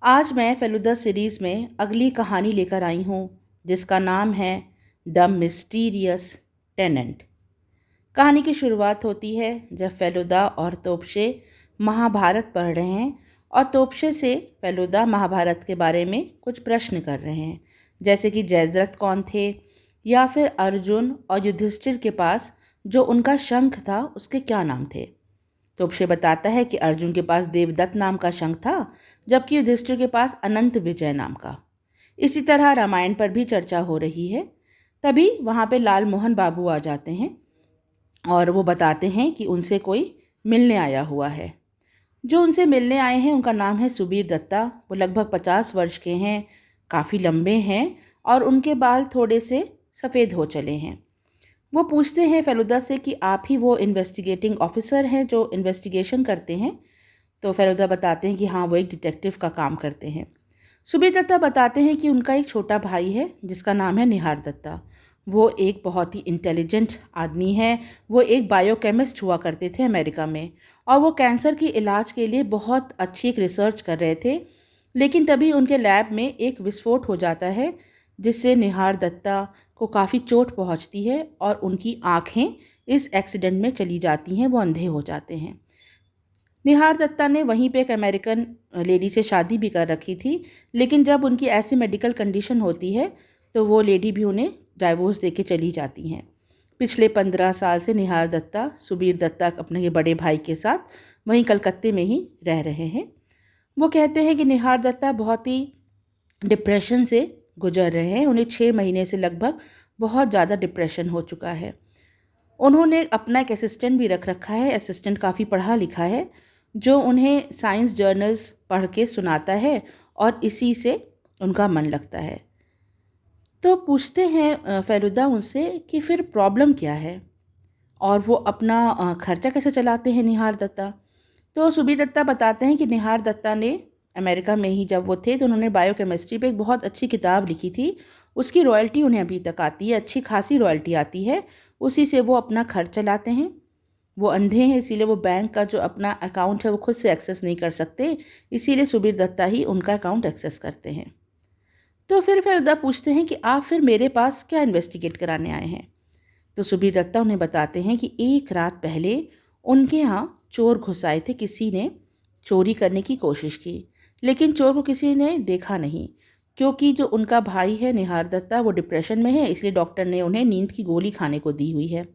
आज मैं फेलुदा सीरीज़ में अगली कहानी लेकर आई हूँ जिसका नाम है द मिस्टीरियस टेनेंट। कहानी की शुरुआत होती है जब फेलुदा और तोप्शे महाभारत पढ़ रहे हैं और तोप्शे से फेलुदा महाभारत के बारे में कुछ प्रश्न कर रहे हैं, जैसे कि जयद्रथ कौन थे, या फिर अर्जुन और युधिष्ठिर के पास जो उनका शंख था उसके क्या नाम थे। तोप्शे बताता है कि अर्जुन के पास देवदत्त नाम का शंख था, जबकि युधिष्ठिर के पास अनंत विजय नाम का। इसी तरह रामायण पर भी चर्चा हो रही है। तभी वहाँ पे लाल मोहन बाबू आ जाते हैं और वो बताते हैं कि उनसे कोई मिलने आया हुआ है। जो उनसे मिलने आए हैं उनका नाम है सुबीर दत्ता। वो लगभग 50 वर्ष के हैं, काफ़ी लंबे हैं और उनके बाल थोड़े से सफ़ेद हो चले हैं। वो पूछते हैं फेलुदा से कि आप ही वो इन्वेस्टिगेटिंग ऑफिसर हैं जो इन्वेस्टिगेशन करते हैं। तो फेलुदा बताते हैं कि हाँ, वो एक डिटेक्टिव का काम करते हैं। सुबीर दत्ता बताते हैं कि उनका एक छोटा भाई है जिसका नाम है निहार दत्ता। वो एक बहुत ही इंटेलिजेंट आदमी है। वो एक बायोकेमिस्ट हुआ करते थे अमेरिका में और वो कैंसर की इलाज के लिए बहुत अच्छी एक रिसर्च कर रहे थे। लेकिन तभी उनके लैब में एक विस्फोट हो जाता है जिससे निहार दत्ता को काफ़ी चोट पहुंचती है और उनकी आँखें इस एक्सीडेंट में चली जाती हैं, वो अंधे हो जाते हैं। निहार दत्ता ने वहीं पे एक अमेरिकन लेडी से शादी भी कर रखी थी, लेकिन जब उनकी ऐसी मेडिकल कंडीशन होती है तो वो लेडी भी उन्हें डाइवोर्स देके चली जाती हैं। पिछले 15 साल से निहार दत्ता सुबीर दत्ता अपने ये बड़े भाई के साथ वहीं कलकत्ते में ही रह रहे हैं। वो कहते हैं कि निहार दत्ता बहुत ही डिप्रेशन से गुजर रहे हैं। उन्हें 6 महीने से लगभग बहुत ज़्यादा डिप्रेशन हो चुका है। उन्होंने अपना एक असिस्टेंट भी रख रखा है। असिस्टेंट काफ़ी पढ़ा लिखा है जो उन्हें साइंस जर्नल्स पढ़ के सुनाता है और इसी से उनका मन लगता है। तो पूछते हैं फेलुदा उनसे कि फिर प्रॉब्लम क्या है और वो अपना खर्चा कैसे चलाते हैं निहार दत्ता। तो सुबीर दत्ता बताते हैं कि निहार दत्ता ने अमेरिका में ही जब वो थे तो उन्होंने बायोकेमिस्ट्री पे एक बहुत अच्छी किताब लिखी थी। उसकी रॉयल्टी उन्हें अभी तक आती है, अच्छी खासी रॉयल्टी आती है। उसी से वो अपना खर्च चलाते हैं। वो अंधे हैं, इसीलिए वो बैंक का जो अपना अकाउंट है वो खुद से एक्सेस नहीं कर सकते, इसीलिए सुबीर दत्ता ही उनका अकाउंट एक्सेस करते हैं। तो फिर फेलुदा पूछते हैं कि आप फिर मेरे पास क्या इन्वेस्टिगेट कराने आए हैं। तो सुबीर दत्ता उन्हें बताते हैं कि एक रात पहले उनके यहाँ चोर घुस आए थे। किसी ने चोरी करने की कोशिश की, लेकिन चोर को किसी ने देखा नहीं, क्योंकि जो उनका भाई है निहार दत्ता वो डिप्रेशन में है, इसलिए डॉक्टर ने उन्हें नींद की गोली खाने को दी हुई है।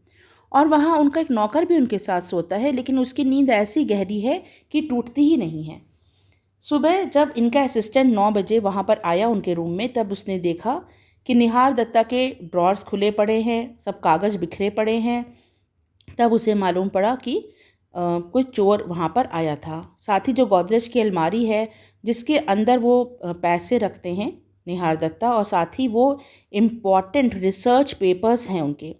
और वहाँ उनका एक नौकर भी उनके साथ सोता है, लेकिन उसकी नींद ऐसी गहरी है कि टूटती ही नहीं है। सुबह जब इनका असिस्टेंट 9 बजे वहाँ पर आया उनके रूम में, तब उसने देखा कि निहार दत्ता के ड्रॉर्स खुले पड़े हैं, सब कागज़ बिखरे पड़े हैं। तब उसे मालूम पड़ा कि कोई चोर वहाँ पर आया था। साथ ही जो गोदरेज की अलमारी है जिसके अंदर वो पैसे रखते हैं निहार दत्ता, और साथ ही वो इम्पॉर्टेंट रिसर्च पेपर्स हैं उनके।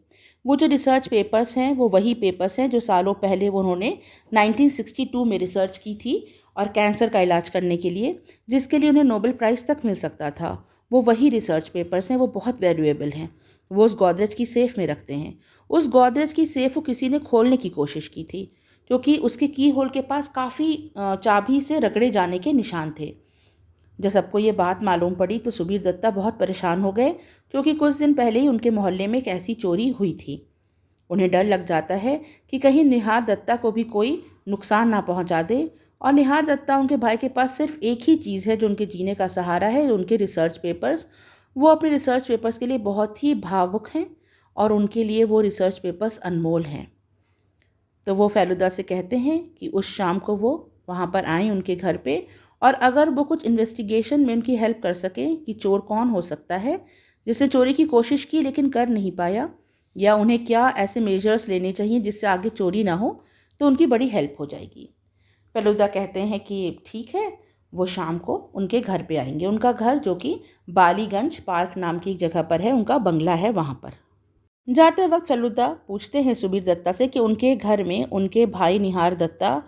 वो जो रिसर्च पेपर्स हैं वो वही पेपर्स हैं जो सालों पहले उन्होंने 1962 में रिसर्च की थी और कैंसर का इलाज करने के लिए, जिसके लिए उन्हें नोबेल प्राइज़ तक मिल सकता था। वो वही रिसर्च पेपर्स हैं, वो बहुत वैल्यूएबल हैं। वो उस गोदरेज की सेफ़ में रखते हैं। उस गोदरेज की सेफ़ को किसी ने खोलने की कोशिश की थी, क्योंकि उसके की होल के पास काफ़ी चाबी से रगड़े जाने के निशान थे। जब सबको ये बात मालूम पड़ी तो सुबीर दत्ता बहुत परेशान हो गए, क्योंकि कुछ दिन पहले ही उनके मोहल्ले में एक ऐसी चोरी हुई थी। उन्हें डर लग जाता है कि कहीं निहार दत्ता को भी कोई नुकसान ना पहुंचा दे। और निहार दत्ता उनके भाई के पास सिर्फ एक ही चीज़ है जो उनके जीने का सहारा है, उनके रिसर्च पेपर्स। वो अपने रिसर्च पेपर्स के लिए बहुत ही भावुक हैं और उनके लिए वो रिसर्च पेपर्स अनमोल हैं। तो वो फेलुदा से कहते हैं कि उस शाम को वो वहाँ पर आएँ उनके घर पे, और अगर वो कुछ इन्वेस्टिगेशन में उनकी हेल्प कर सकें कि चोर कौन हो सकता है जिसने चोरी की कोशिश की लेकिन कर नहीं पाया, या उन्हें क्या ऐसे मेजर्स लेने चाहिए जिससे आगे चोरी ना हो, तो उनकी बड़ी हेल्प हो जाएगी। फेलुदा कहते हैं कि ठीक है, वो शाम को उनके घर पे आएंगे। उनका घर जो कि बालीगंज पार्क नाम की एक जगह पर है, उनका बंगला है वहाँ पर। जाते वक्त फेलुदा पूछते हैं सुबीर दत्ता से कि उनके घर में उनके भाई निहार दत्ता,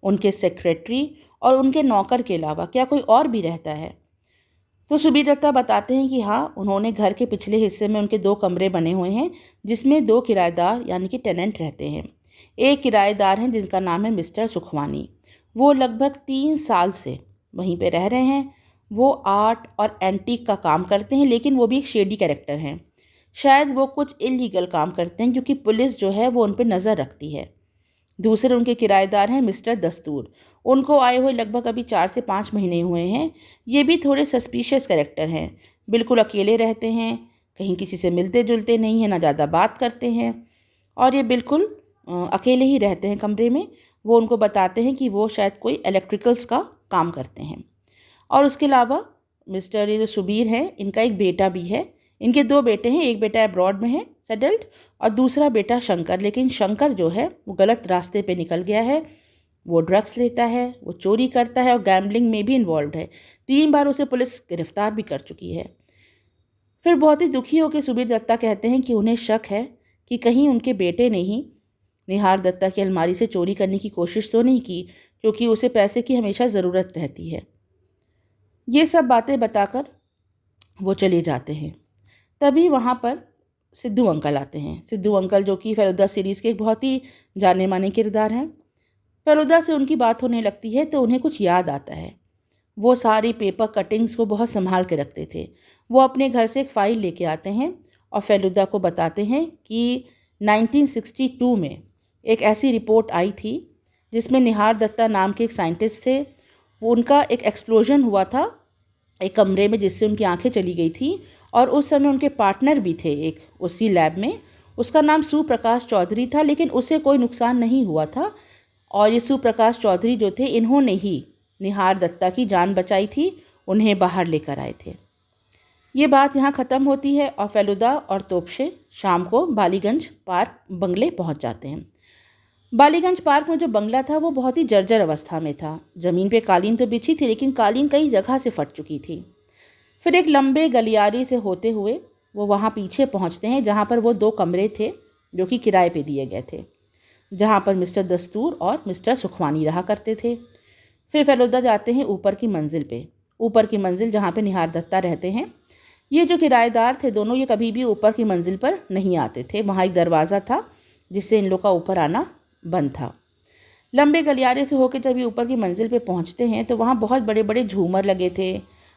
उनके सेक्रेटरी और उनके नौकर के अलावा क्या कोई और भी रहता है। तो सुबीर दत्ता बताते हैं कि हाँ, उन्होंने घर के पिछले हिस्से में उनके 2 कमरे बने हुए हैं जिसमें 2 किराएदार यानी कि टेनेंट रहते हैं। एक किराएदार हैं जिनका नाम है मिस्टर सुखवानी। वो लगभग 3 साल से वहीं पे रह रहे हैं वो आर्ट और एंटीक का काम करते हैं, लेकिन वो भी एक शेडी कैरेक्टर हैं। शायद वो कुछ इलीगल काम करते हैं क्योंकि पुलिस जो है वो उन पे नज़र रखती है। दूसरे उनके किराएदार हैं मिस्टर दस्तूर। उनको आए हुए लगभग अभी 4 से 5 महीने हुए हैं। ये भी थोड़े सस्पिशियस कैरेक्टर हैं। बिल्कुल अकेले रहते हैं, कहीं किसी से मिलते-जुलते नहीं हैं, ना ज़्यादा बात करते हैं और ये बिल्कुल अकेले ही रहते हैं कमरे में। वो उनको बताते हैं कि वो शायद कोई इलेक्ट्रिकल्स का काम करते हैं। और उसके अलावा मिस्टर ये जो सुबीर हैं, इनका एक बेटा भी है। इनके 2 बेटे हैं, एक बेटा अब्रॉड में है सेटल्ड और दूसरा बेटा शंकर। लेकिन शंकर जो है वो गलत रास्ते पे निकल गया है। वो ड्रग्स लेता है, वो चोरी करता है और गैम्बलिंग में भी इन्वॉल्व है। 3 बार उसे पुलिस गिरफ्तार भी कर चुकी है। फिर बहुत ही दुखी होकर सुबीर दत्ता कहते हैं कि उन्हें शक है कि कहीं उनके बेटे ने ही निहार दत्ता की अलमारी से चोरी करने की कोशिश तो नहीं की, क्योंकि उसे पैसे की हमेशा ज़रूरत रहती है। ये सब बातें बताकर वो चले जाते हैं। तभी वहाँ पर सिद्धू अंकल आते हैं। सिद्धू अंकल जो कि फेलुदा सीरीज़ के एक बहुत ही जाने माने किरदार हैं। फेलुदा से उनकी बात होने लगती है तो उन्हें कुछ याद आता है। वो सारी पेपर कटिंग्स वो बहुत संभाल के रखते थे। वो अपने घर से एक फ़ाइल लेके आते हैं और फेलुदा को बताते हैं कि 1962 में एक ऐसी रिपोर्ट आई थी जिसमें निहार दत्ता नाम के एक साइंटिस्ट थे। वो उनका एक एक्सप्लोजन हुआ था एक कमरे में जिससे उनकी आंखें चली गई थी और उस समय उनके पार्टनर भी थे एक उसी लैब में। उसका नाम सुप्रकाश चौधरी था, लेकिन उसे कोई नुकसान नहीं हुआ था और ये सुप्रकाश चौधरी जो थे इन्होंने ही निहार दत्ता की जान बचाई थी, उन्हें बाहर लेकर आए थे। ये बात यहाँ ख़त्म होती है और फेलुदा और तोपशे शाम को बालीगंज पार्क बंगले पहुँच जाते हैं। बालीगंज पार्क में जो बंगला था वो बहुत ही जर्जर अवस्था में था। ज़मीन पे कालीन तो बिछी थी, लेकिन कालीन कई जगह से फट चुकी थी। फिर एक लंबे गलियारे से होते हुए वो वहाँ पीछे पहुँचते हैं जहाँ पर वो 2 कमरे थे जो कि किराए पे दिए गए थे, जहाँ पर मिस्टर दस्तूर और मिस्टर सुखवानी रहा करते थे। फिर फेलुदा जाते हैं ऊपर की मंजिल पे, ऊपर की मंजिल जहाँ पे निहार दत्ता रहते हैं। ये जो किराएदार थे दोनों, ये कभी भी ऊपर की मंजिल पर नहीं आते थे। वहाँ एक दरवाज़ा था जिससे इन लोग का ऊपर आना बंद था। लंबे गलियारे से होकर जब ये ऊपर की मंजिल पे पहुँचते हैं तो वहाँ बहुत बड़े बड़े झूमर लगे थे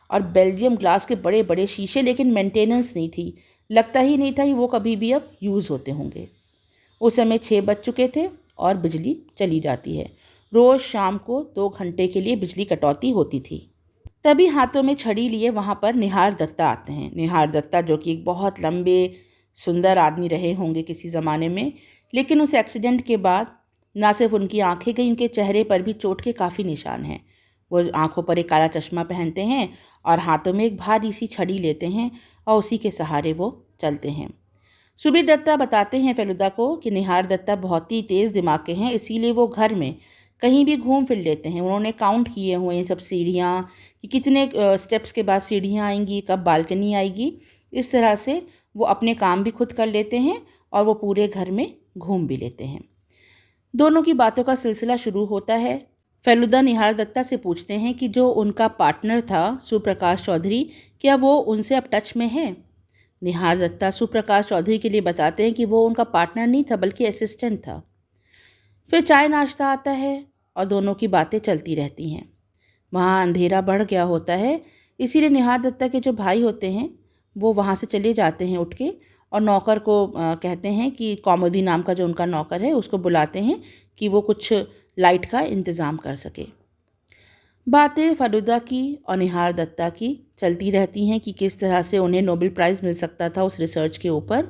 और बेल्जियम ग्लास के बड़े बड़े शीशे, लेकिन मेंटेनेंस नहीं थी। लगता ही नहीं था कि वो कभी भी अब यूज़ होते होंगे। उस समय 6 बज चुके थे और बिजली चली जाती है। रोज़ शाम को 2 घंटे के लिए बिजली कटौती होती थी। तभी हाथों में छड़ी लिए वहाँ पर निहार दत्ता आते हैं। निहार दत्ता जो कि एक बहुत लंबे सुंदर आदमी रहे होंगे किसी ज़माने में, लेकिन उस एक्सीडेंट के बाद ना सिर्फ उनकी आंखें गई, उनके चेहरे पर भी चोट के काफ़ी निशान हैं। वो आंखों पर एक काला चश्मा पहनते हैं और हाथों में एक भारी सी छड़ी लेते हैं और उसी के सहारे वो चलते हैं। सुबीर दत्ता बताते हैं फेलुदा को कि निहार दत्ता बहुत ही तेज़ दिमाग के हैं, इसीलिए वो घर में कहीं भी घूम फिर लेते हैं। उन्होंने काउंट किए हुए हैं सब सीढ़ियाँ कि कितने स्टेप्स के बाद सीढ़ियाँ आएंगी, कब बालकनी आएगी। इस तरह से वो अपने काम भी खुद कर लेते हैं और वो पूरे घर में घूम भी लेते हैं। दोनों की बातों का सिलसिला शुरू होता है। फेलुदा निहार दत्ता से पूछते हैं कि जो उनका पार्टनर था सुप्रकाश चौधरी, क्या वो उनसे अब टच में है। निहार दत्ता सुप्रकाश चौधरी के लिए बताते हैं कि वो उनका पार्टनर नहीं था बल्कि असिस्टेंट था। फिर चाय नाश्ता आता है और दोनों की बातें चलती रहती हैं। वहाँ अंधेरा बढ़ गया होता है, इसीलिए निहार दत्ता के जो भाई होते हैं वो वहाँ से चले जाते हैं उठ के और नौकर को कहते हैं कि कौमुदी नाम का जो उनका नौकर है उसको बुलाते हैं कि वो कुछ लाइट का इंतज़ाम कर सके। बातें फेलुदा की और निहार दत्ता की चलती रहती हैं कि किस तरह से उन्हें नोबेल प्राइज़ मिल सकता था उस रिसर्च के ऊपर।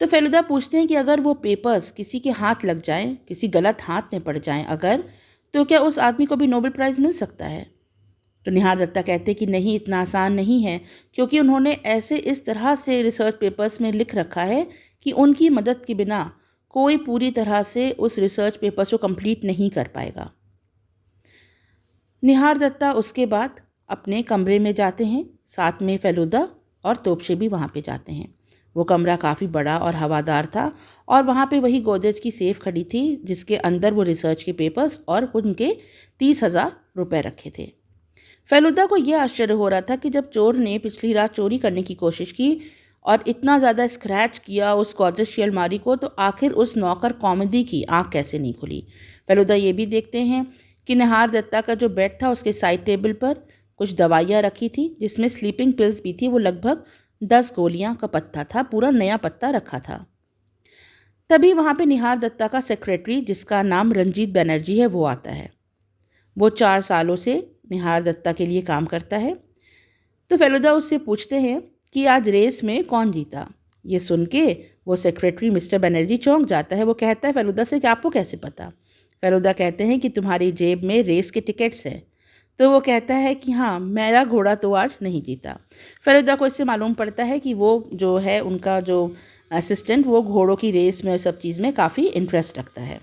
तो फेलुदा पूछते हैं कि अगर वो पेपर्स किसी के हाथ लग जाएं, किसी गलत हाथ में पड़ जाएं अगर, तो क्या उस आदमी को भी नोबेल प्राइज़ मिल सकता है। तो निहार दत्ता कहते हैं कि नहीं, इतना आसान नहीं है, क्योंकि उन्होंने ऐसे इस तरह से रिसर्च पेपर्स में लिख रखा है कि उनकी मदद के बिना कोई पूरी तरह से उस रिसर्च पेपर्स को कंप्लीट नहीं कर पाएगा। निहार दत्ता उसके बाद अपने कमरे में जाते हैं, साथ में फेलुदा और तोपशे भी वहाँ पे जाते हैं। वो कमरा काफ़ी बड़ा और हवादार था और वहाँ पे वही गोदरेज की सेफ खड़ी थी जिसके अंदर वो रिसर्च के पेपर्स और उनके 30,000 रुपये रखे थे। फेलुदा को यह आश्चर्य हो रहा था कि जब चोर ने पिछली रात चोरी करने की कोशिश की और इतना ज़्यादा स्क्रैच किया उस गोदरेज की अलमारी को, तो आखिर उस नौकर कॉमेडी की आँख कैसे नहीं खुली। फेलुदा ये भी देखते हैं कि निहार दत्ता का जो बेड था उसके साइड टेबल पर कुछ दवाइयाँ रखी थी जिसमें स्लीपिंग पिल्स भी थी। वो लगभग 10 गोलियाँ का पत्ता था, पूरा नया पत्ता रखा था। तभी वहाँ पे निहार दत्ता का सेक्रेटरी, जिसका नाम रंजीत बनर्जी है, वो आता है। वो 4 सालों से निहार दत्ता के लिए काम करता है। तो फेलुदा उससे पूछते हैं कि आज रेस में कौन जीता। ये सुन के वो सेक्रेटरी मिस्टर बनर्जी चौंक जाता है। वो कहता है फेलुदा से कि आपको कैसे पता। फेलुदा कहते हैं कि तुम्हारी जेब में रेस के टिकट्स हैं। तो वो कहता है कि हाँ, मेरा घोड़ा तो आज नहीं जीता। फेलुदा को इससे मालूम पड़ता है कि वो जो है उनका जो असिस्टेंट, वो घोड़ों की रेस में सब चीज़ में काफ़ी इंटरेस्ट रखता है।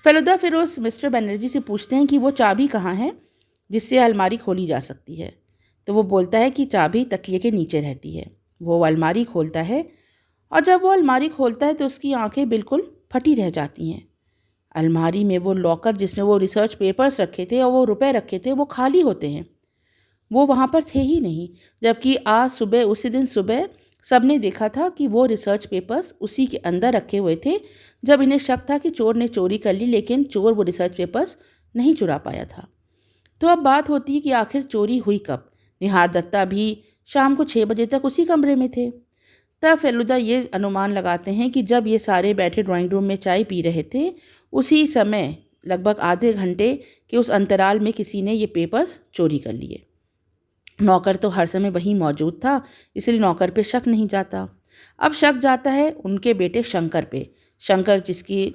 फेलुदा फिर उस मिस्टर बनर्जी से पूछते हैं कि वो चाबी कहाँ है जिससे अलमारी खोली जा सकती है। तो वो बोलता है कि चाबी तकिए के नीचे रहती है। वो अलमारी खोलता है और जब वो अलमारी खोलता है तो उसकी आंखें बिल्कुल फटी रह जाती हैं। अलमारी में वो लॉकर जिसमें वो रिसर्च पेपर्स रखे थे और वो रुपए रखे थे, वो खाली होते हैं। वो वहाँ पर थे ही नहीं। जबकि आज सुबह, उसी दिन सुबह, सबने देखा था कि वो रिसर्च पेपर्स उसी के अंदर रखे हुए थे। जब इन्हें शक था कि चोर ने चोरी कर ली, लेकिन चोर वो रिसर्च पेपर्स नहीं चुरा पाया था। तो अब बात होती है कि आखिर चोरी हुई कब। निहार दत्ता भी शाम को 6 बजे तक उसी कमरे में थे। तब फेलुदा ये अनुमान लगाते हैं कि जब ये सारे बैठे ड्राइंग रूम में चाय पी रहे थे, उसी समय लगभग आधे घंटे के उस अंतराल में किसी ने ये पेपर्स चोरी कर लिए। नौकर तो हर समय वहीं मौजूद था, इसलिए नौकर पे शक नहीं जाता। अब शक जाता है उनके बेटे शंकर पे, शंकर जिसकी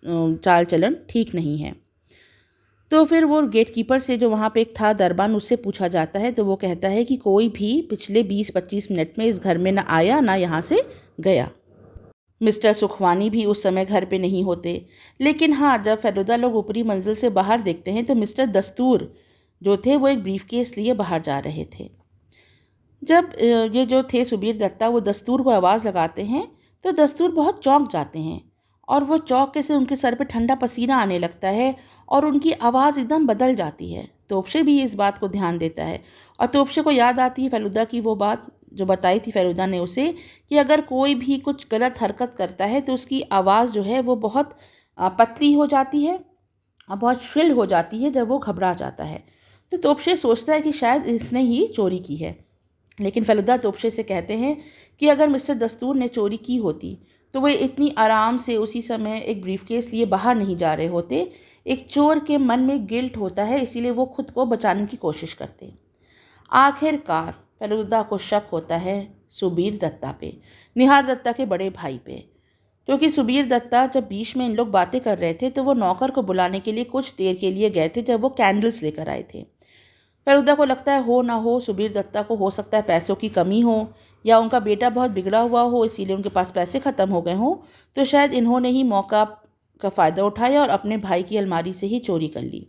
चाल चलन ठीक नहीं है। तो फिर वो गेटकीपर से, जो वहाँ पे एक था दरबान, उससे पूछा जाता है। तो वो कहता है कि कोई भी पिछले 20-25 मिनट में इस घर में ना आया ना यहाँ से गया। मिस्टर सुखवानी भी उस समय घर पे नहीं होते। लेकिन हाँ, जब फेलुदा लोग ऊपरी मंजिल से बाहर देखते हैं तो मिस्टर दस्तूर जो थे वो एक ब्रीफकेस लिए बाहर जा रहे थे। जब ये जो थे सुबीर दत्ता, वो दस्तूर को आवाज़ लगाते हैं तो दस्तूर बहुत चौंक जाते हैं और वो चौंके से उनके सर पे ठंडा पसीना आने लगता है और उनकी आवाज़ एकदम बदल जाती है। तोपशे भी इस बात को ध्यान देता है और तोपशे को याद आती है फेलुदा की वो बात जो बताई थी फेलुदा ने उसे, कि अगर कोई भी कुछ गलत हरकत करता है तो उसकी आवाज़ जो है वो बहुत पतली हो जाती है और बहुत श्रिल हो जाती है जब वो घबरा जाता है। तो तोपशे सोचता है कि शायद इसने ही चोरी की है। लेकिन फेलुदा तोपशे से कहते हैं कि अगर मिस्टर दस्तूर ने चोरी की होती तो वे इतनी आराम से उसी समय एक ब्रीफकेस लिए बाहर नहीं जा रहे होते। एक चोर के मन में गिल्ट होता है, इसीलिए वो खुद को बचाने की कोशिश करते। आखिरकार फेलुदा को शक होता है सुबीर दत्ता पे, निहार दत्ता के बड़े भाई पे। क्योंकि सुबीर दत्ता जब बीच में इन लोग बातें कर रहे थे तो वो नौकर को बुलाने के लिए कुछ देर के लिए गए थे, जब वो कैंडल्स लेकर आए थे। फेलुदा को लगता है हो ना हो सुबीर दत्ता को सकता है पैसों की कमी हो या उनका बेटा बहुत बिगड़ा हुआ हो, इसीलिए उनके पास पैसे ख़त्म हो गए हों। तो शायद इन्होंने ही मौका का फ़ायदा उठाया और अपने भाई की अलमारी से ही चोरी कर ली।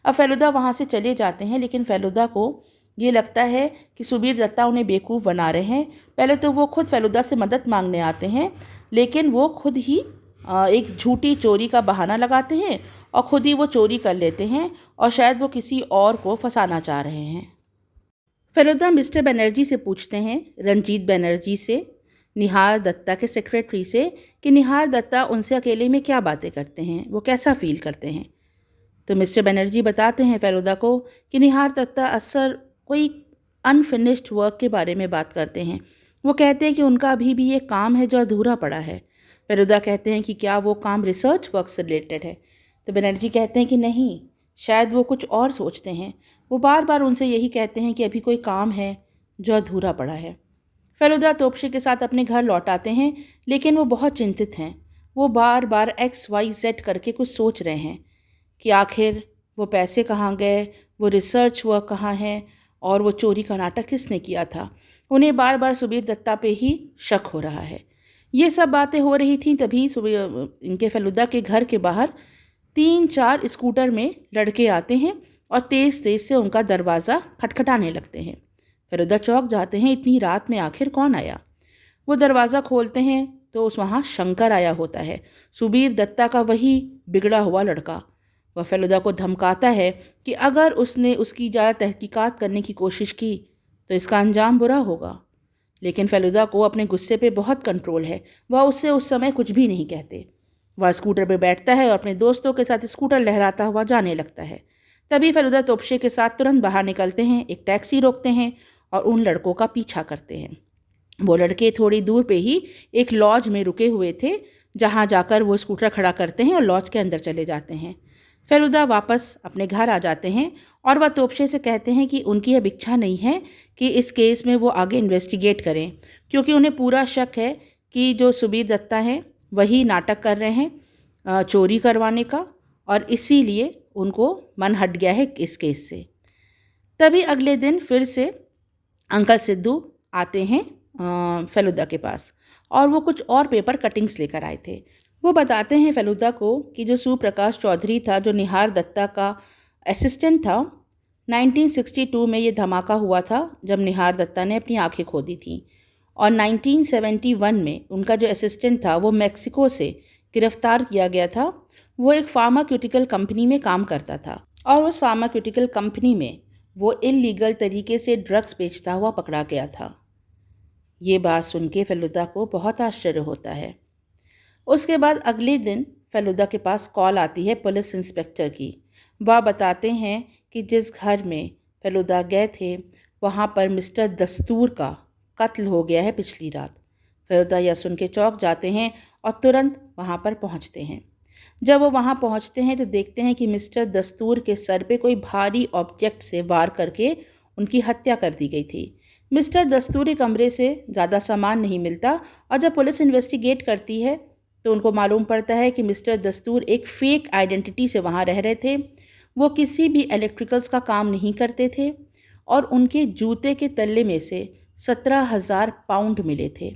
अब फेलुदा वहाँ से चले जाते हैं, लेकिन फेलुदा को ये लगता है कि सुबीर दत्ता उन्हें बेवकूफ़ बना रहे हैं। पहले तो वो खुद फेलुदा से मदद मांगने आते हैं, लेकिन वो खुद ही एक झूठी चोरी का बहाना लगाते हैं और खुद ही वो चोरी कर लेते हैं और शायद वो किसी और को फंसाना चाह रहे हैं। फेलुदा मिस्टर बनर्जी से पूछते हैं, रंजीत बनर्जी से, निहार दत्ता के सेक्रेटरी से, कि निहार दत्ता उनसे अकेले में क्या बातें करते हैं, वो कैसा फील करते हैं। तो मिस्टर बनर्जी बताते हैं फेलुदा को कि निहार दत्ता अक्सर कोई अनफिनिश्ड वर्क के बारे में बात करते हैं। वो कहते हैं कि उनका अभी भी एक काम है जो अधूरा पड़ा है। फेलुदा कहते हैं कि क्या वो काम रिसर्च वर्क से रिलेटेड है। तो बनर्जी कहते हैं कि नहीं, शायद वो कुछ और सोचते हैं। वो बार बार उनसे यही कहते हैं कि अभी कोई काम है जो अधूरा पड़ा है। फेलुदा तोपशे के साथ अपने घर लौट आते हैं, लेकिन वो बहुत चिंतित हैं। वो बार बार XYZ करके कुछ सोच रहे हैं कि आखिर वो पैसे कहाँ गए, वो रिसर्च वर्क कहाँ है और वो चोरी का नाटक किसने किया था। उन्हें बार बार सुबीर दत्ता पे ही शक हो रहा है। ये सब बातें हो रही थीं, तभी इनके फेलुदा के घर के बाहर 3-4 स्कूटर में लड़के आते हैं और तेज़ तेज़ से उनका दरवाज़ा खटखटाने लगते हैं। फेलुदा चौंक जाते हैं, इतनी रात में आखिर कौन आया। वो दरवाज़ा खोलते हैं तो वहाँ शंकर आया होता है, सुबीर दत्ता का वही बिगड़ा हुआ लड़का। वह फेलुदा को धमकाता है कि अगर उसने उसकी ज़्यादा तहकीकात करने की कोशिश की तो इसका अंजाम बुरा होगा। लेकिन फेलुदा को अपने गुस्से पे बहुत कंट्रोल है, वह उससे उस समय कुछ भी नहीं कहते। वह स्कूटर पर बैठता है और अपने दोस्तों के साथ स्कूटर लहराता हुआ जाने लगता है। तभी फेलुदा तोपशे के साथ तुरंत बाहर निकलते हैं, एक टैक्सी रोकते हैं और उन लड़कों का पीछा करते हैं। वो लड़के थोड़ी दूर पे ही एक लॉज में रुके हुए थे, जहाँ जाकर वो स्कूटर खड़ा करते हैं और लॉज के अंदर चले जाते हैं। फेलुदा वापस अपने घर आ जाते हैं और वह तोपशे से कहते हैं कि उनकी अब इच्छा नहीं है कि इस केस में वो आगे इन्वेस्टिगेट करें, क्योंकि उन्हें पूरा शक है कि जो सुबीर दत्ता हैं वही नाटक कर रहे हैं चोरी करवाने का, और इसीलिए उनको मन हट गया है इस केस से। तभी अगले दिन फिर से अंकल सिद्धू आते हैं फेलुदा के पास, और वो कुछ और पेपर कटिंग्स लेकर आए थे। वो बताते हैं फेलुदा को कि जो सुप्रकाश चौधरी था, जो निहार दत्ता का असिस्टेंट था, 1962 में ये धमाका हुआ था जब निहार दत्ता ने अपनी आंखें खो दी थी, और 1971 में उनका जो असिस्टेंट था वो मैक्सिको से गिरफ्तार किया गया था। वो एक फार्मास्यूटिकल कंपनी में काम करता था और उस फार्मास्यूटिकल कंपनी में वो इल्लीगल तरीके से ड्रग्स बेचता हुआ पकड़ा गया था। ये बात सुन के फेलुदा को बहुत आश्चर्य होता है। उसके बाद अगले दिन फेलुदा के पास कॉल आती है पुलिस इंस्पेक्टर की। वह बताते हैं कि जिस घर में फेलुदा गए थे वहाँ पर मिस्टर दस्तूर का कत्ल हो गया है पिछली रात। फेलुदा यह सुन के चौंक जाते हैं और तुरंत वहाँ पर पहुँचते हैं। जब वो वहाँ पहुँचते हैं तो देखते हैं कि मिस्टर दस्तूर के सर पे कोई भारी ऑब्जेक्ट से वार करके उनकी हत्या कर दी गई थी। मिस्टर दस्तूर के कमरे से ज़्यादा सामान नहीं मिलता, और जब पुलिस इन्वेस्टिगेट करती है तो उनको मालूम पड़ता है कि मिस्टर दस्तूर एक फ़ेक आइडेंटिटी से वहाँ रह रहे थे। वो किसी भी इलेक्ट्रिकल्स का काम नहीं करते थे, और उनके जूते के तल्ले में से 17,000 पाउंड मिले थे।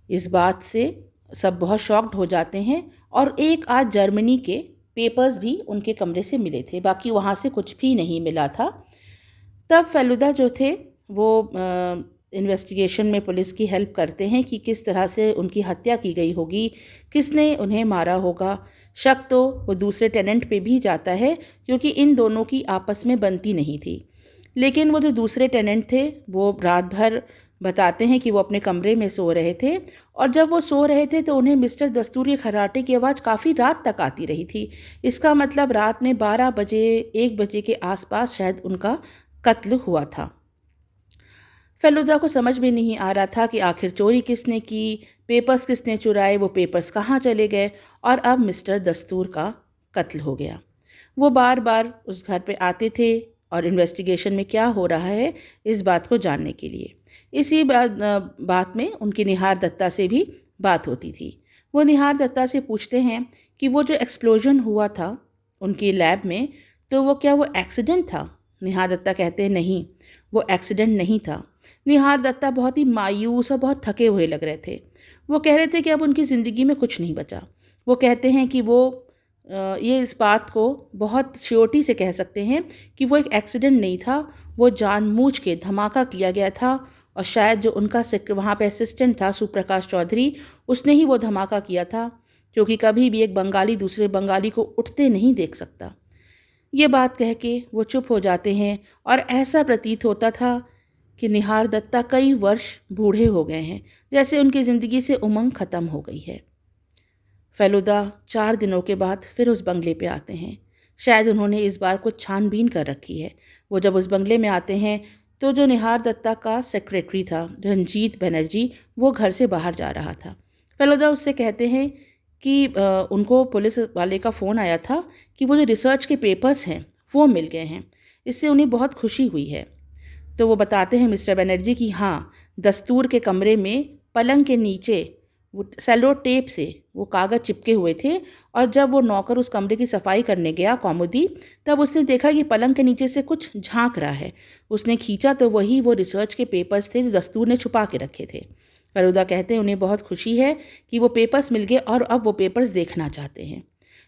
इस बात से सब बहुत शॉक्ड हो जाते हैं, और एक आध जर्मनी के पेपर्स भी उनके कमरे से मिले थे, बाकी वहाँ से कुछ भी नहीं मिला था। तब फेलुदा जो थे वो इन्वेस्टिगेशन में पुलिस की हेल्प करते हैं कि किस तरह से उनकी हत्या की गई होगी, किसने उन्हें मारा होगा। शक तो वो दूसरे टेनेंट पे भी जाता है, क्योंकि इन दोनों की आपस में बनती नहीं थी। लेकिन वो जो दूसरे टेनेंट थे वो रात भर बताते हैं कि वो अपने कमरे में सो रहे थे, और जब वो सो रहे थे तो उन्हें मिस्टर दस्तूर के खर्राटे की आवाज़ काफ़ी रात तक आती रही थी। इसका मतलब रात में 12 बजे 1 बजे के आसपास शायद उनका कत्ल हुआ था। फेलुदा को समझ में नहीं आ रहा था कि आखिर चोरी किसने की, पेपर्स किसने चुराए, वो पेपर्स कहाँ चले गए, और अब मिस्टर दस्तूर का कत्ल हो गया। वो बार बार उस घर पे आते थे और इन्वेस्टिगेशन में क्या हो रहा है इस बात को जानने के लिए। इसी बात में उनकी निहार दत्ता से भी बात होती थी। वो निहार दत्ता से पूछते हैं कि वो जो एक्सप्लोजन हुआ था उनकी लैब में, तो वो क्या वो एक्सीडेंट था? निहार दत्ता कहते हैं नहीं, वो एक्सीडेंट नहीं था। निहार दत्ता बहुत ही मायूस और बहुत थके हुए लग रहे थे। वो कह रहे थे कि अब उनकी ज़िंदगी में कुछ नहीं बचा। वो कहते हैं कि वो ये इस बात को बहुत श्योरिटी से कह सकते हैं कि वो एक एक्सीडेंट नहीं था, वो जानबूझ के धमाका किया गया था, और शायद जो उनका वहाँ पे असिस्टेंट था सुप्रकाश चौधरी, उसने ही वो धमाका किया था, क्योंकि कभी भी एक बंगाली दूसरे बंगाली को उठते नहीं देख सकता। ये बात कह के वो चुप हो जाते हैं, और ऐसा प्रतीत होता था कि निहार दत्ता कई वर्ष बूढ़े हो गए हैं, जैसे उनकी ज़िंदगी से उमंग ख़त्म हो गई है। फेलुदा 4 दिनों के बाद फिर उस बंगले पे आते हैं। शायद उन्होंने इस बार कुछ छानबीन कर रखी है। वो जब उस बंगले में आते हैं तो जो निहार दत्ता का सेक्रेटरी था रंजीत बनर्जी, वो घर से बाहर जा रहा था। फेलुदा उससे कहते हैं कि उनको पुलिस वाले का फ़ोन आया था कि वो जो रिसर्च के पेपर्स हैं वो मिल गए हैं, इससे उन्हें बहुत खुशी हुई है। तो वो बताते हैं मिस्टर बनर्जी कि हाँ, दस्तूर के कमरे में पलंग के नीचे वो सेलो टेप से वो कागज़ चिपके हुए थे, और जब वो नौकर उस कमरे की सफाई करने गया कौमुदी, तब उसने देखा कि पलंग के नीचे से कुछ झांक रहा है। उसने खींचा तो वही वो रिसर्च के पेपर्स थे जो दस्तूर ने छुपा के रखे थे। फेलुदा कहते हैं उन्हें बहुत खुशी है कि वो पेपर्स मिल गए और अब वो पेपर्स देखना चाहते हैं।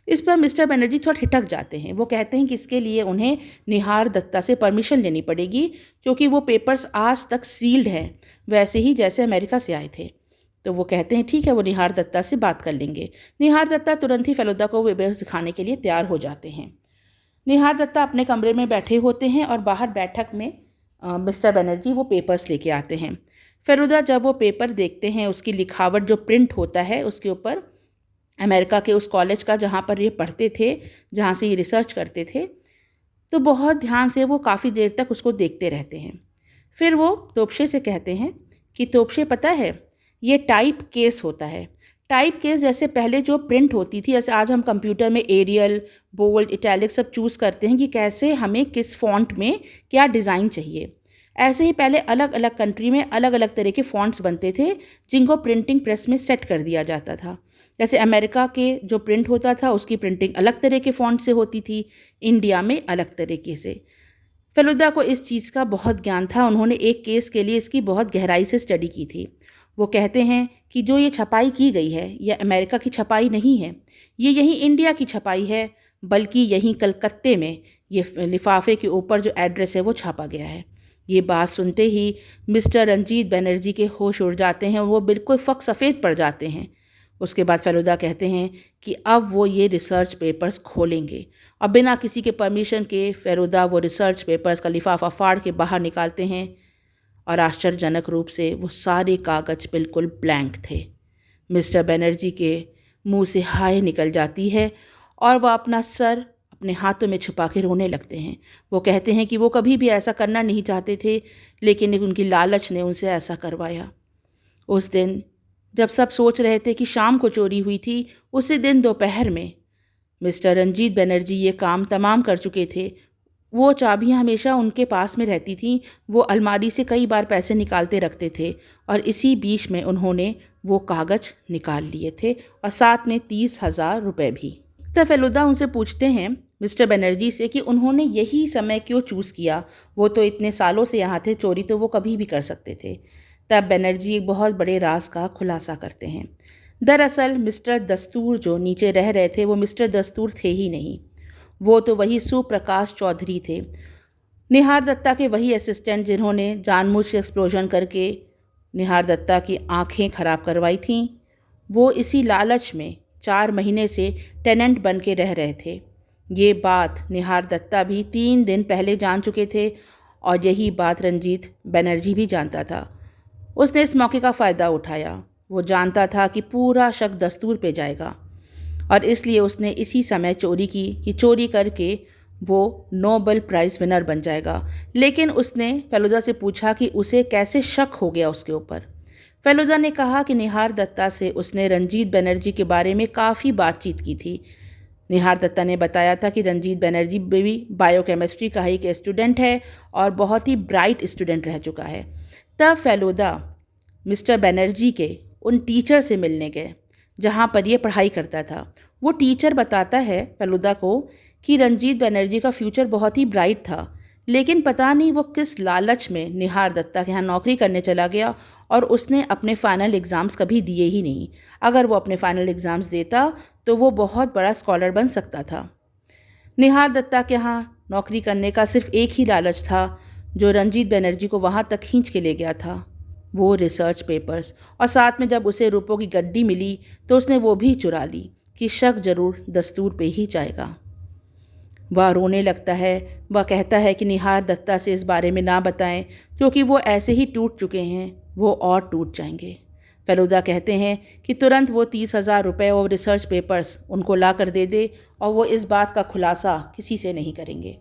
इस पर मिस्टर बनर्जी थोड़ा हिटक जाते हैं। वो कहते हैं कि इसके लिए उन्हें निहार दत्ता से परमिशन लेनी पड़ेगी, क्योंकि वो पेपर्स आज तक सील्ड हैं, वैसे ही जैसे अमेरिका से आए थे। तो वो कहते हैं ठीक है, वो निहार दत्ता से बात कर लेंगे। निहार दत्ता तुरंत ही फेलुदा को पेपर्स दिखाने के लिए तैयार हो जाते हैं। निहार दत्ता अपने कमरे में बैठे होते हैं और बाहर बैठक में मिस्टर बनर्जी वो पेपर्स लेके आते हैं। फेलुदा जब वो पेपर देखते हैं, उसकी लिखावट जो प्रिंट होता है उसके ऊपर अमेरिका के उस कॉलेज का जहाँ पर ये पढ़ते थे, जहाँ से ये रिसर्च करते थे, तो बहुत ध्यान से वो काफ़ी देर तक उसको देखते रहते हैं। फिर वो तोपशे से कहते हैं कि तोपशे, पता है, ये टाइप केस होता है। टाइप केस जैसे पहले जो प्रिंट होती थी, जैसे आज हम कंप्यूटर में एरियल, बोल्ड, इटैलिक सब चूज़ करते हैं कि कैसे हमें किस फ़ॉन्ट में क्या डिज़ाइन चाहिए, ऐसे ही पहले अलग अलग कंट्री में अलग अलग तरह के फ़ॉन्ट्स बनते थे जिनको प्रिंटिंग प्रेस में सेट कर दिया जाता था। जैसे अमेरिका के जो प्रिंट होता था उसकी प्रिंटिंग अलग तरह के फ़ॉन्ट से होती थी, इंडिया में अलग तरीके से। फेलुदा को इस चीज़ का बहुत ज्ञान था। उन्होंने एक केस के लिए इसकी बहुत गहराई से स्टडी की थी। वो कहते हैं कि जो ये छपाई की गई है ये अमेरिका की छपाई नहीं है, ये यहीं इंडिया की छपाई है, बल्कि यहीं कलकत्ते में ये लिफाफे के ऊपर जो एड्रेस है वो छापा गया है। ये बात सुनते ही मिस्टर रंजीत बनर्जी के होश उड़ जाते हैं, वो बिल्कुल फ़क सफ़ेद पड़ जाते हैं। उसके बाद फेलुदा कहते हैं कि अब वो ये रिसर्च पेपर्स खोलेंगे और बिना किसी के परमिशन के फेलुदा वो रिसर्च पेपर्स का लिफाफा फाड़ के बाहर निकालते हैं और आश्चर्यजनक रूप से वो सारे कागज़ बिल्कुल ब्लैंक थे। मिस्टर बनर्जी के मुंह से हाय निकल जाती है और वह अपना सर अपने हाथों में छुपा के रोने लगते हैं। वो कहते हैं कि वो कभी भी ऐसा करना नहीं चाहते थे, लेकिन उनकी लालच ने उनसे ऐसा करवाया। उस दिन जब सब सोच रहे थे कि शाम को चोरी हुई थी, उसी दिन दोपहर में मिस्टर रंजीत बनर्जी ये काम तमाम कर चुके थे। वो चाबियाँ हमेशा उनके पास में रहती थीं। वो अलमारी से कई बार पैसे निकालते रखते थे और इसी बीच में उन्होंने वो कागज़ निकाल लिए थे और साथ में 30,000 रुपये भी। तब फेलुदा उनसे पूछते हैं मिस्टर बनर्जी से कि उन्होंने यही समय क्यों चूज़ किया, वो तो इतने सालों से यहाँ थे, चोरी तो वो कभी भी कर सकते थे। तब बनर्जी एक बहुत बड़े राज का खुलासा करते हैं। दरअसल मिस्टर दस्तूर जो नीचे रह रहे थे वो मिस्टर दस्तूर थे ही नहीं, वो तो वही सुप्रकाश चौधरी थे, निहार दत्ता के वही असिस्टेंट जिन्होंने जानबूझ के एक्सप्लोजन करके निहार दत्ता की आंखें खराब करवाई थीं। वो इसी लालच में 4 महीने से टेनेंट बन के रह रहे थे। ये बात निहार दत्ता भी 3 दिन पहले जान चुके थे और यही बात रंजीत बनर्जी भी जानता था। उसने इस मौके का फ़ायदा उठाया। वो जानता था कि पूरा शक दस्तूर पे जाएगा और इसलिए उसने इसी समय चोरी की कि चोरी करके वो नोबेल प्राइज़ विनर बन जाएगा। लेकिन उसने फेलुदा से पूछा कि उसे कैसे शक हो गया उसके ऊपर। फेलुदा ने कहा कि निहार दत्ता से उसने रंजीत बनर्जी के बारे में काफ़ी बातचीत की थी। निहार दत्ता ने बताया था कि रंजीत बनर्जी भी बायोकेमिस्ट्री का ही एक स्टूडेंट है और बहुत ही ब्राइट स्टूडेंट रह चुका है। तब फेलुदा मिस्टर बनर्जी के उन टीचर से मिलने गए जहाँ पर ये पढ़ाई करता था। वो टीचर बताता है फेलुदा को कि रंजीत बनर्जी का फ्यूचर बहुत ही ब्राइट था, लेकिन पता नहीं वो किस लालच में निहार दत्ता के यहाँ नौकरी करने चला गया और उसने अपने फ़ाइनल एग्ज़ाम्स कभी दिए ही नहीं। अगर वो अपने फ़ाइनल एग्ज़ाम्स देता तो वो बहुत बड़ा स्कॉलर बन सकता था। निहार दत्ता के यहाँ नौकरी करने का सिर्फ एक ही लालच था जो रंजीत बनर्जी को वहाँ तक खींच के ले गया था, वो रिसर्च पेपर्स। और साथ में जब उसे रुपयों की गड्डी मिली तो उसने वो भी चुरा ली कि शक ज़रूर दस्तूर पे ही जाएगा। वह रोने लगता है। वह कहता है कि निहार दत्ता से इस बारे में ना बताएं, क्योंकि वो ऐसे ही टूट चुके हैं, वो और टूट जाएंगे। फेलुदा कहते हैं कि तुरंत वो 30,000 रुपये और रिसर्च पेपर्स उनको ला कर दे दे और वो इस बात का खुलासा किसी से नहीं करेंगे।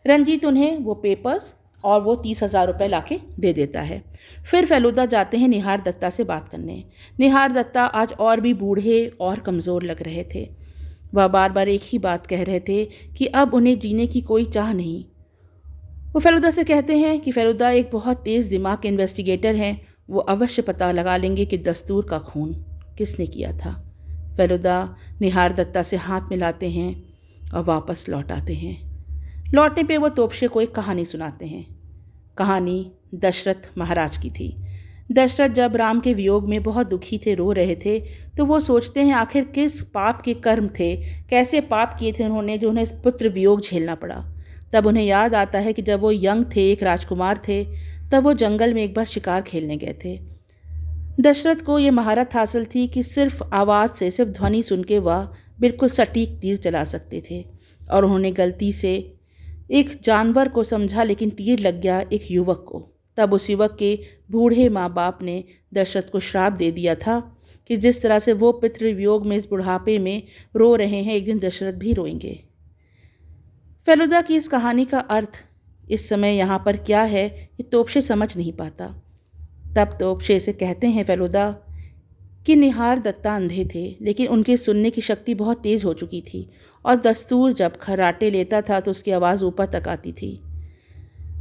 रंजीत उन्हें वो पेपर्स और वो 30,000 रुपये ला के दे देता है। फिर फेलुदा जाते हैं निहार दत्ता से बात करने। निहार दत्ता आज और भी बूढ़े और कमज़ोर लग रहे थे। वह बार बार एक ही बात कह रहे थे कि अब उन्हें जीने की कोई चाह नहीं। वो फेलुदा से कहते हैं कि फेलुदा एक बहुत तेज़ दिमाग के इन्वेस्टिगेटर हैं, वो अवश्य पता लगा लेंगे कि दस्तूर का खून किसने किया था। फेलुदा निहार दत्ता से हाथ मिलाते हैं और वापस लौट आते हैं। लौटने पे वो तोपशे को एक कहानी सुनाते हैं। कहानी दशरथ महाराज की थी। दशरथ जब राम के वियोग में बहुत दुखी थे, रो रहे थे, तो वो सोचते हैं आखिर किस पाप के कर्म थे, कैसे पाप किए थे उन्होंने जो उन्हें पुत्र वियोग झेलना पड़ा। तब उन्हें याद आता है कि जब वो यंग थे, एक राजकुमार थे, तब वो जंगल में एक बार शिकार खेलने गए थे। दशरथ को ये महारत हासिल थी कि सिर्फ आवाज़ से, सिर्फ ध्वनि सुन के वह बिल्कुल सटीक तीर चला सकते थे। और उन्होंने गलती से एक जानवर को समझा, लेकिन तीर लग गया एक युवक को। तब उस युवक के बूढ़े माँ बाप ने दशरथ को श्राप दे दिया था कि जिस तरह से वो पितृ वियोग में, इस बुढ़ापे में रो रहे हैं, एक दिन दशरथ भी रोएंगे। फेलुदा की इस कहानी का अर्थ इस समय यहाँ पर क्या है ये तोपशे समझ नहीं पाता। तब तोपशे से कहते हैं फेलुदा कि निहार दत्ता अंधे थे, लेकिन उनके सुनने की शक्ति बहुत तेज़ हो चुकी थी और दस्तूर जब खर्राटे लेता था तो उसकी आवाज़ ऊपर तक आती थी।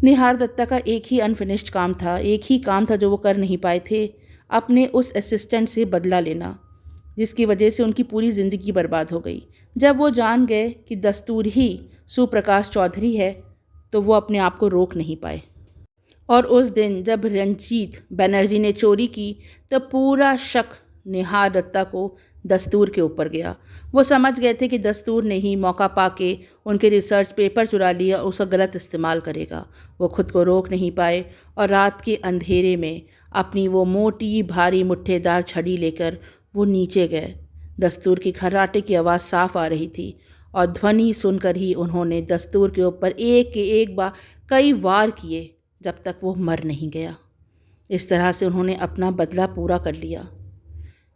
निहार दत्ता का एक ही अनफिनिश्ड काम था, एक ही काम था जो वो कर नहीं पाए थे, अपने उस असिस्टेंट से बदला लेना, जिसकी वजह से उनकी पूरी ज़िंदगी बर्बाद हो गई। जब वो जान गए कि दस्तूर ही सुप्रकाश चौधरी है तो वो अपने आप को रोक नहीं पाए। और उस दिन जब रंजीत बनर्जी ने चोरी की तो पूरा शक निहार दत्ता को दस्तूर के ऊपर गया। वो समझ गए थे कि दस्तूर ने ही मौका पाके उनके रिसर्च पेपर चुरा लिया और उसका गलत इस्तेमाल करेगा। वो खुद को रोक नहीं पाए और रात के अंधेरे में अपनी वो मोटी भारी मुट्ठेदार छड़ी लेकर वो नीचे गए। दस्तूर की खर्राटे की आवाज़ साफ आ रही थी और ध्वनि सुनकर ही उन्होंने दस्तूर के ऊपर एक के एक बार कई वार किए जब तक वो मर नहीं गया। इस तरह से उन्होंने अपना बदला पूरा कर लिया।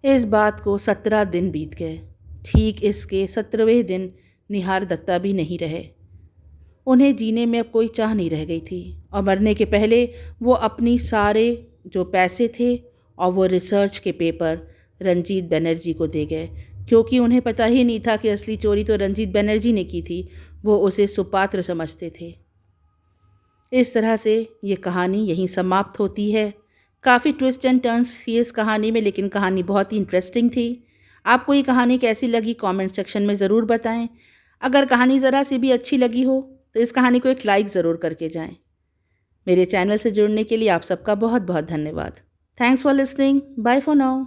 इस बात को 17 दिन बीत गए। ठीक इसके 17वें दिन निहार दत्ता भी नहीं रहे। उन्हें जीने में अब कोई चाह नहीं रह गई थी और मरने के पहले वो अपनी सारे जो पैसे थे और वो रिसर्च के पेपर रंजीत बनर्जी को दे गए, क्योंकि उन्हें पता ही नहीं था कि असली चोरी तो रंजीत बनर्जी ने की थी। वो उसे सुपात्र समझते थे। इस तरह से ये कहानी यहीं समाप्त होती है। काफ़ी ट्विस्ट एंड टर्न्स थी इस कहानी में, लेकिन कहानी बहुत ही इंटरेस्टिंग थी। आपको ये कहानी कैसी लगी कमेंट सेक्शन में ज़रूर बताएं। अगर कहानी ज़रा सी भी अच्छी लगी हो तो इस कहानी को एक लाइक ज़रूर करके जाएं। मेरे चैनल से जुड़ने के लिए आप सबका बहुत बहुत धन्यवाद। Thanks for listening. Bye for now.